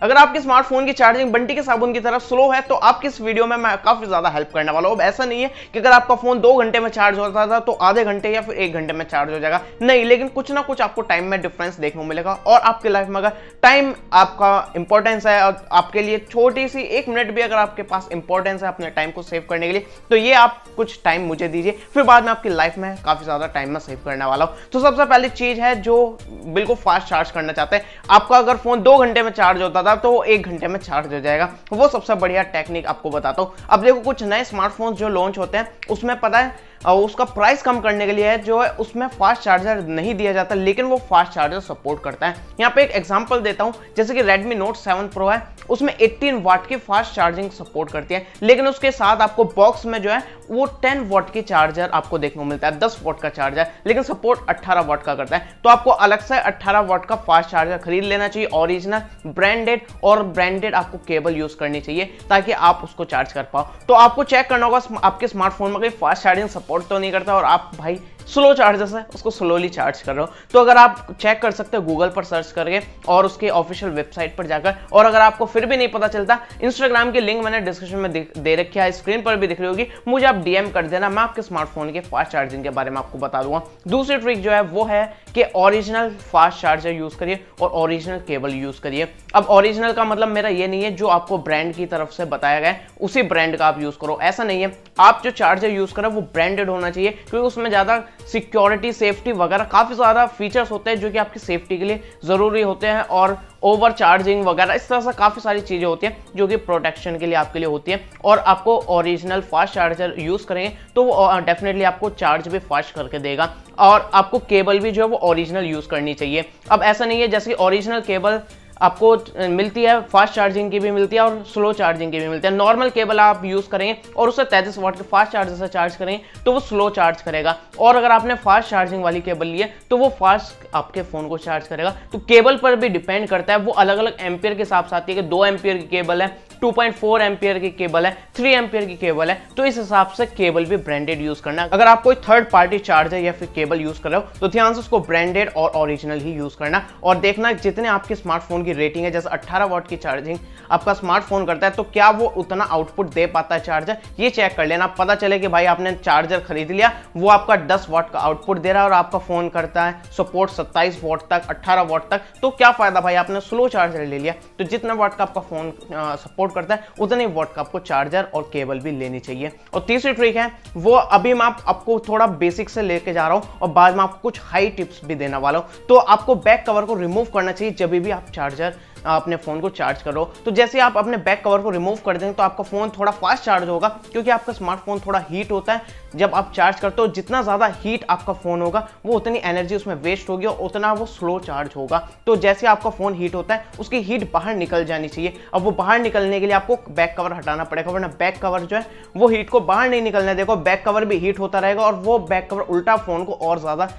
अगर आपके स्मार्टफोन की चार्जिंग बंटी के साबुन की तरह स्लो है तो आपकी इस वीडियो में मैं काफी ज्यादा हेल्प करने वाला हूं। अब ऐसा नहीं है कि अगर आपका फोन 2 घंटे में चार्ज होता था तो आधे घंटे या फिर 1 घंटे में चार्ज हो जाएगा, नहीं, लेकिन कुछ ना कुछ आपको टाइम में डिफरेंस देखने को मिलेगा। और आपके लाइफ में अगर टाइम आपका इंपॉर्टेंस है और आपके लिए छोटी सी 1 मिनट भी अगर आपके पास इंपॉर्टेंस है अपने टाइम को सेव करने के लिए, तो ये आप कुछ टाइम मुझे दीजिए, फिर बाद में आपकी लाइफ में काफी ज्यादा टाइम में सेव करने वाला हूं। तो सबसे पहली चीज है जो बिल्कुल फास्ट चार्ज करना चाहते हैं, आपका अगर फोन 2 घंटे में चार्ज होता था तो 1 घंटे में चार्ज हो जाएगा। वो सबसे बढ़िया टेक्निक आपको बताता हूं। अब देखो, कुछ नए स्मार्टफोन्स जो लॉन्च होते हैं उसमें पता है उसका प्राइस कम करने के लिए है जो है उसमें फास्ट चार्जर नहीं दिया जाता, लेकिन वो फास्ट चार्जर सपोर्ट करता है। यहाँ पे एक एग्जांपल देता हूं, जैसे कि Redmi Note 7 Pro है, उसमें 18 वाट की फास्ट चार्जिंग सपोर्ट करती है, लेकिन उसके साथ आपको बॉक्स में जो है वो 10 वाट की चार्जर आपको देखने को मिलता है, 10 वाट का चार्जर, लेकिन सपोर्ट 18 वाट का करता है। तो आपको अलग से 18 वाट का फास्ट चार्जर खरीद लेना चाहिए, ओरिजिनल ब्रांडेड, और ब्रांडेड आपको केबल यूज करनी चाहिए ताकि आप उसको चार्ज कर पाओ। तो आपको चेक करना होगा आपके स्मार्टफोन में कोई फास्ट चार्जिंग सपोर्ट तो नहीं करता और आप भाई स्लो चार्जर से उसको स्लोली चार्ज कर रहे हो। तो अगर आप चेक कर सकते हो गूगल पर सर्च करके और उसके ऑफिशियल वेबसाइट पर जाकर, और अगर आपको फिर भी नहीं पता चलता, इंस्टाग्राम की लिंक मैंने डिस्क्रिप्शन में दे रखी है, स्क्रीन पर भी दिख रही होगी, मुझे आप डीएम कर देना, मैं आपके स्मार्टफोन के फास्ट चार्जिंग के बारे में आपको बता दूंगा। दूसरी ट्रिक जो है वो है कि ओरिजिनल फास्ट चार्जर यूज करिए और ओरिजिनल केबल यूज करिए। अब ओरिजिनल का मतलब मेरा ये नहीं है जो आपको ब्रांड की तरफ से बताया गया है उसी ब्रांड का आप यूज करो, ऐसा नहीं है। आप जो चार्जर यूज करो वो ब्रांडेड होना चाहिए, क्योंकि उसमें ज्यादा सिक्योरिटी, सेफ्टी वगैरह काफी ज्यादा फीचर्स होते हैं जो कि आपकी सेफ्टी के लिए जरूरी होते हैं, और ओवर चार्जिंग वगैरह इस तरह से काफी सारी चीजें होती हैं जो कि प्रोटेक्शन के लिए आपके लिए होती है। और आपको ओरिजिनल फास्ट चार्जर यूज करेंगे तो वो डेफिनेटली आपको चार्ज भी फास्ट करके देगा, और आपको केबल भी जो है वो ओरिजिनल यूज करनी चाहिए। अब ऐसा नहीं है जैसे ओरिजिनल केबल आपको मिलती है, फास्ट चार्जिंग की भी मिलती है और स्लो चार्जिंग की भी मिलती है। नॉर्मल केबल आप यूज करेंगे और उसे 33 वाट के फास्ट चार्जर से चार्ज करेंगे तो वो स्लो चार्ज करेगा, और अगर आपने फास्ट चार्जिंग वाली केबल ली है तो वो फास्ट आपके फोन को चार्ज करेगा। तो केबल पर भी डिपेंड करता है, वो अलग अलग एम्पियर के हिसाब से आती है कि 2 एम्पियर की केबल है, 2.4 एम्पियर की केबल है, 3 एम्पियर की केबल है, तो इस हिसाब से केबल भी ब्रांडेड यूज करना है। अगर आप कोई थर्ड पार्टी चार्जर या फिर केबल यूज कर रहे हो तो ध्यान से उसको ब्रांडेड और ओरिजिनल ही यूज करना, और देखना जितने आपके स्मार्टफोन की रेटिंग है, जैसे 18 वाट की चार्जिंग आपका स्मार्टफोन करता है तो क्या वो उतना आउटपुट दे पाता है चार्जर, ये चेक कर लेना। पता चले कि भाई आपने चार्जर खरीद लिया, वो आपका 10 वाट का आउटपुट दे रहा है और आपका फोन करता है सपोर्ट 27 वाट तक, 18 वाट तक, तो क्या फायदा भाई, आपने स्लो चार्जर ले लिया। तो जितना वाट का आपका फोन सपोर्ट करता है उतने वाट का आपको चार्जर और केबल भी लेनी चाहिए। और तीसरी ट्रिक है वो अभी मैं आपको थोड़ा बेसिक से लेके जा रहा हूं और बाद में आपको कुछ हाई टिप्स भी देने वाला हूं। तो आपको बैक कवर को रिमूव करना चाहिए जब भी आप चार्जर अपने फोन को चार्ज करो। तो जैसे आप अपने बैक कवर को रिमूव कर देंगे तो आपका फोन थोड़ा फास्ट चार्ज होगा, क्योंकि आपका स्मार्टफोन थोड़ा हीट होता है जब आप चार्ज करते हो। जितना ज्यादा हीट आपका फोन होगा वो उतनी एनर्जी उसमें वेस्ट होगी और उतना वो स्लो चार्ज होगा। तो जैसे आपका फोन हीट होता है उसकी हीट बाहर निकल जानी चाहिए। अब वो बाहर निकलने के लिए आपको बैक कवर हटाना पड़ेगा, वरना बैक कवर जो है वो हीट को बाहर नहीं निकलने देगा, बैक कवर भी हीट होता रहेगा और वो बैक कवर उल्टा फोन को और ज्यादा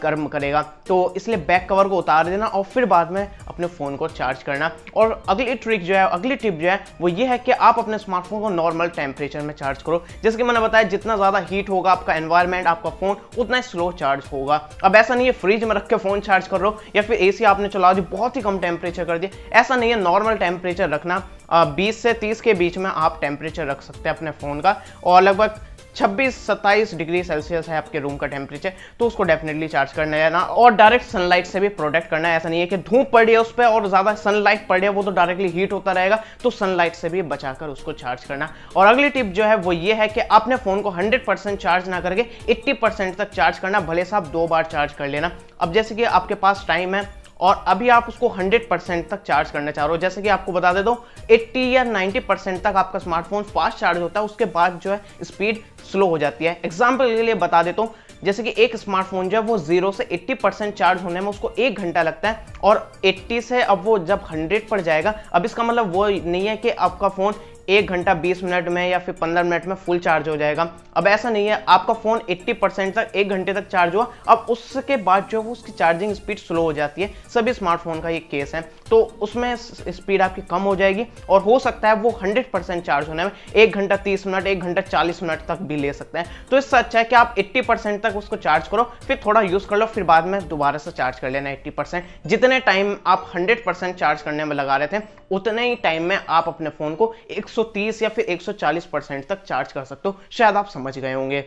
गर्म करेगा। तो इसलिए बैक कवर को उतार देना और फिर बाद में अपने फोन को चार्ज करना। और अगली ट्रिक जो है, अगली टिप जो है वो ये है कि आप अपने स्मार्टफोन को नॉर्मल टेम्परेचर में चार्ज करो। जैसे कि मैंने बताया, जितना ज्यादा हीट होगा आपका एनवायरनमेंट, आपका फोन उतना स्लो चार्ज होगा। अब ऐसा नहीं है फ्रिज में रख के फोन चार्ज कर रहे हो या फिर एसी आपने चला दी, बहुत ही कम टेम्परेचर कर दिया, ऐसा नहीं है। नॉर्मल टेम्परेचर रखना, 20 से 30 के बीच में आप टेम्परेचर रख सकते हैं अपने फोन का, और लगभग 26-27 डिग्री सेल्सियस है आपके रूम का टेम्परेचर, तो उसको डेफिनेटली चार्ज करना है ना। और डायरेक्ट सनलाइट से भी प्रोटेक्ट करना है, ऐसा नहीं है कि धूप पड़ रही है उस पर और ज्यादा सनलाइट पड़ रही है, वो तो डायरेक्टली हीट होता रहेगा, तो सनलाइट से भी बचाकर उसको चार्ज करना। और अगली टिप जो है वो ये है कि अपने फोन को 100% चार्ज ना करके 80% तक चार्ज करना, भले से आप 2 बार चार्ज कर लेना। अब जैसे कि आपके पास टाइम है और अभी आप उसको 100% तक चार्ज करना चाह रहे हो, जैसे कि आपको बता देता हूं 80 या 90% तक आपका स्मार्टफोन फास्ट चार्ज होता है, उसके बाद जो है स्पीड स्लो हो जाती है। एग्जाम्पल के लिए बता देता हूं, जैसे कि एक स्मार्टफोन जो है वो 0 से 80% चार्ज होने में उसको 1 घंटा लगता है, और 80 से अब वो जब 100 पर जाएगा, अब इसका मतलब वो नहीं है कि आपका फोन 1 घंटा 20 मिनट में या फिर 15 मिनट में फुल चार्ज हो जाएगा। अब ऐसा नहीं है, आपका फोन 80% तक 1 घंटे तक चार्ज हुआ, अब उसके बाद जो है उसकी चार्जिंग स्पीड स्लो हो जाती है। सभी स्मार्टफोन का ये केस है, तो उसमें स्पीड आपकी कम हो जाएगी और हो सकता है वो 100% चार्ज होने में 1 घंटा 30 मिनट 1 घंटा 40 मिनट तक भी ले सकते हैं। तो इससे अच्छा है कि आप 80% तक उसको चार्ज करो, फिर थोड़ा यूज कर लो, फिर बाद में दोबारा से चार्ज कर लेना 80%। जितने टाइम आप 100% चार्ज करने में लगा रहे थे उतने ही टाइम में आप अपने फोन को 130 या फिर 140% तक चार्ज कर सकते हो। शायद आप समझ गए होंगे।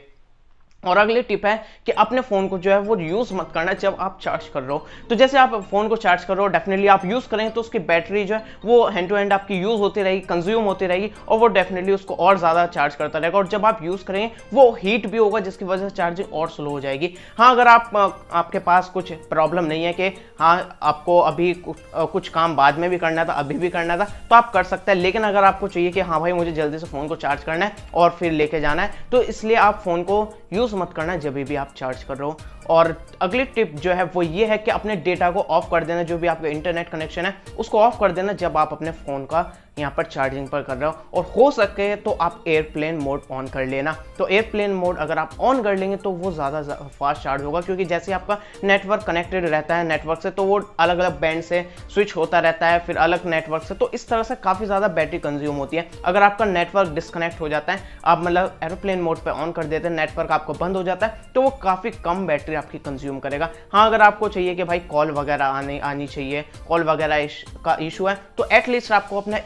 और अगली टिप है कि अपने फोन को जो है वो यूज मत करना जब आप चार्ज कर रहे हो। तो जैसे आप फोन को चार्ज कर रहे हो, डेफिनेटली आप यूज करेंगे तो उसकी बैटरी जो है वो हैंड टू हैंड आपकी यूज होती रहेगी, कंज्यूम होती रहेगी और वो डेफिनेटली उसको और ज्यादा चार्ज करता रहेगा। और जब आप यूज करेंगे वो हीट भी होगा, जिसकी वजह से चार्जिंग और स्लो हो जाएगी। हाँ, अगर आपके पास कुछ प्रॉब्लम नहीं है कि हाँ आपको अभी कुछ काम बाद में भी करना था, अभी भी करना था, तो आप कर सकते हैं। लेकिन अगर आपको चाहिए कि हाँ भाई मुझे जल्दी से फोन को चार्ज करना है और फिर लेके जाना है, तो इसलिए आप फोन को यूज मत करना जब भी आप चार्ज कर रहे हो। और अगली टिप जो है वो ये है कि अपने डेटा को ऑफ कर देना, जो भी आपका इंटरनेट कनेक्शन है उसको ऑफ कर देना जब आप अपने फोन का यहाँ पर चार्जिंग पर कर रहे हो। और हो सके तो आप एयरप्लेन मोड ऑन कर लेना। तो एयरप्लेन मोड अगर आप ऑन कर लेंगे तो वो ज़्यादा फास्ट चार्ज होगा, क्योंकि जैसे आपका नेटवर्क कनेक्टेड रहता है नेटवर्क से, तो वो अलग अलग बैंड से स्विच होता रहता है, फिर अलग नेटवर्क से, तो इस तरह से काफ़ी ज़्यादा बैटरी कंज्यूम होती है। अगर आपका नेटवर्क डिस्कनेक्ट हो जाता है, आप मतलब एयरप्लेन मोड पर ऑन कर देते हैं, नेटवर्क आपको बंद हो जाता है, तो वो काफ़ी कम बैटरी आपकी कंज्यूम करेगा। हाँ, अगर आपको चाहिए कि भाई कॉल वगैरह आनी चाहिए, कॉल वगैरह का इशू है, तो एटलीस्ट आपको अपना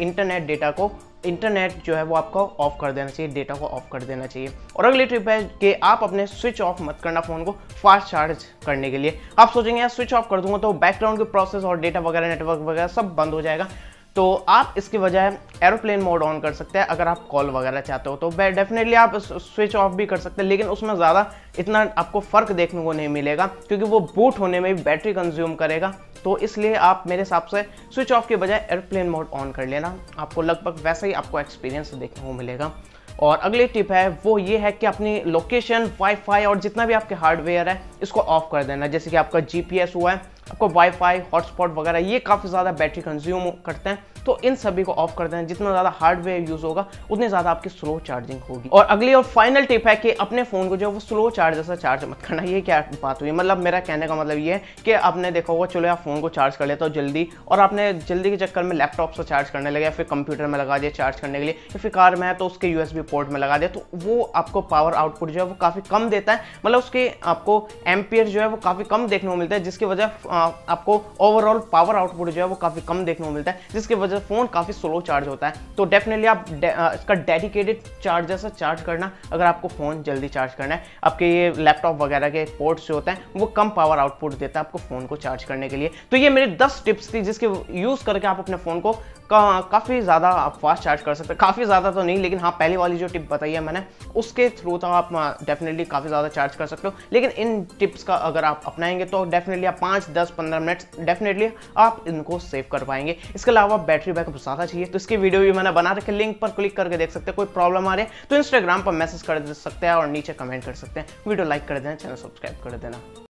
इंटरनेट जो है वो आपको ऑफ कर देना चाहिए, डेटा को ऑफ कर देना चाहिए। और अगली टिप है कि आप अपने स्विच ऑफ मत करना फोन को फास्ट चार्ज करने के लिए। आप सोचेंगे यार स्विच ऑफ कर दूंगा तो बैकग्राउंड की प्रोसेस और डेटा वगैरह नेटवर्क वगैरह सब बंद हो जाएगा, तो आप इसकी बजाय एरोप्लेन मोड ऑन कर सकते हैं। अगर आप कॉल वगैरह चाहते हो तो डेफिनेटली आप स्विच ऑफ भी कर सकते हैं, लेकिन उसमें ज़्यादा इतना आपको फ़र्क देखने को नहीं मिलेगा, क्योंकि वो बूट होने में भी बैटरी कंज्यूम करेगा। तो इसलिए आप मेरे हिसाब से स्विच ऑफ के बजाय एरोप्लेन मोड ऑन कर लेना, आपको लगभग वैसा ही आपको एक्सपीरियंस देखने को मिलेगा। और अगली टिप है वो ये है कि अपनी लोकेशन, वाईफाई और जितना भी आपके हार्डवेयर है इसको ऑफ कर देना। जैसे कि आपका जीपीएस हुआ है, आपको वाईफाई, हॉटस्पॉट वगैरह, ये काफ़ी ज़्यादा बैटरी कंज्यूम करते हैं, तो इन सभी को ऑफ कर देना। जितना ज़्यादा हार्डवेयर यूज़ होगा उतनी ज़्यादा आपकी स्लो चार्जिंग होगी। और अगली और फाइनल टिप है कि अपने फ़ोन को जो वो स्लो चार्जर से चार्ज मत करना। ये क्या बात हुई? मतलब मेरा कहने का मतलब ये है कि आपने देखा होगा, चलो आप फ़ोन को चार्ज कर लेते हो जल्दी, और आपने जल्दी के चक्कर में लैपटॉप से चार्ज करने लगे, या फिर कंप्यूटर में लगा दिया चार्ज करने के लिए, या फिर कार में है तो उसके यूएसबी पोर्ट में लगा दिया, तो वो आपको पावर आउटपुट जो है वो काफ़ी कम देता है। मतलब उसके आपको एम्पियर जो है वो काफ़ी कम देखने को मिलता है, जिसकी वजह आपको ओवरऑल पावर आउटपुट जो है वो काफ़ी कम देखने को मिलता है, जिसकी वजह से फ़ोन काफ़ी स्लो चार्ज होता है। तो डेफिनेटली आप इसका डेडिकेटेड चार्जर से चार्ज करना अगर आपको फ़ोन जल्दी चार्ज करना है। आपके ये लैपटॉप वगैरह के पोर्ट्स जो होते हैं वो कम पावर आउटपुट देता है आपको फ़ोन को चार्ज करने के लिए। तो ये मेरी 10 टिप्स थी जिसके यूज़ करके आप अपने फ़ोन को काफ़ी ज़्यादा आप फास्ट चार्ज कर सकते हैं। काफ़ी ज़्यादा तो नहीं, लेकिन हाँ पहले वाली जो टिप बताई है मैंने उसके थ्रू तो आप डेफिनेटली काफ़ी ज़्यादा चार्ज कर सकते हो। लेकिन इन टिप्स का अगर आप अपनाएंगे तो डेफिनेटली आप 5, 10, 15 मिनट डेफिनेटली आप इनको सेव कर पाएंगे। इसके अलावा बैटरी बैकअप ज़्यादा चाहिए तो इसकी वीडियो भी मैंने बना रखी है, लिंक पर क्लिक करके देख सकते हैं। कोई प्रॉब्लम आ रही है तो इंस्टाग्राम पर मैसेज कर सकते हैं और नीचे कमेंट कर सकते हैं। वीडियो लाइक कर देना, चैनल सब्सक्राइब कर देना।